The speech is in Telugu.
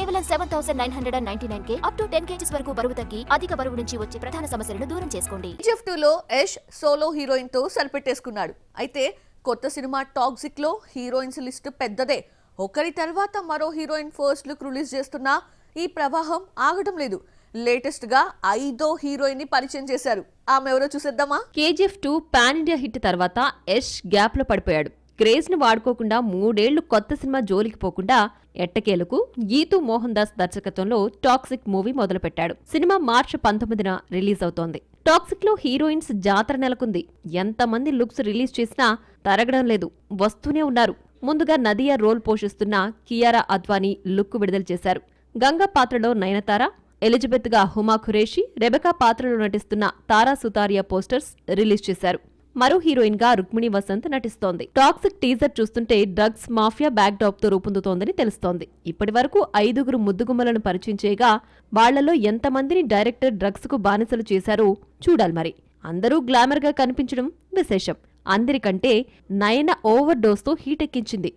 కేవలం 7999K అప్ టు 10 kgs వరకు బరువు తగ్గి అధిక బరువు నుంచి వచ్చే ప్రధాన సమస్యలను దూరం చేసుకోండి. KGF 2లో యష్ సోలో హీరోయిన్ తో సరిపెట్టేసుకున్నాడు. అయితే కొత్త సినిమా టాక్సిక్ లో హీరోయిన్స్ లిస్ట్ పెద్దదే. ఒకరి తర్వాత మరో హీరోయిన్ ఫస్ట్ లుక్ రిలీజ్ చేస్తున్నా ఈ ప్రవాహం ఆగడం లేదు. లేటెస్ట్ గా 5వ హీరోయిన్ ని పరిచయం చేశారు. ఆమె ఎవరో చూసేద్దామా? KGF 2 పాన్ ఇండియా హిట్ తర్వాత యష్ గ్యాప్ లో పడిపోయాడు. క్రేజ్ ను వాడుకోకుండా 3 ఏళ్లు కొత్త సినిమా జోలికి పోకుండా ఎట్టకేలకు గీతూ మోహన్ దాస్ దర్శకత్వంలో టాక్సిక్ మూవీ మొదలుపెట్టాడు. సినిమా మార్చి 19న రిలీజ్ అవుతోంది. టాక్సిక్ లో హీరోయిన్స్ జాతర నెలకొంది. ఎంతమంది లుక్స్ రిలీజ్ చేసినా తరగడం లేదు, వస్తూనే ఉన్నారు. ముందుగా నదియా రోల్ పోషిస్తున్న కియారా అద్వానీ లుక్ విడుదల చేశారు. గంగా పాత్రలో నయనతార, ఎలిజబెత్ గా హుమా ఖురేషి, రెబెకా పాత్రలో నటిస్తున్న తారా సుతారియా పోస్టర్స్ రిలీజ్ చేశారు. మరో హీరోయిన్ గా రుక్మిణి వసంత్ నటిస్తోంది. టాక్సిక్ టీజర్ చూస్తుంటే డ్రగ్స్ మాఫియా బ్యాక్ డ్రాప్ తో రూపొందుతోందని తెలుస్తోంది. ఇప్పటి వరకు 5గురు ముద్దుగుమ్మలను పరిచయం చేయగా వాళ్లలో ఎంతమందిని డైరెక్టర్ డ్రగ్స్ కు బానిసలు చేశారో చూడాలి. మరి అందరూ గ్లామర్ గా కనిపించడం విశేషం. అందరికంటే నయన ఓవర్ డోస్ తో హీట్ ఎక్కించింది.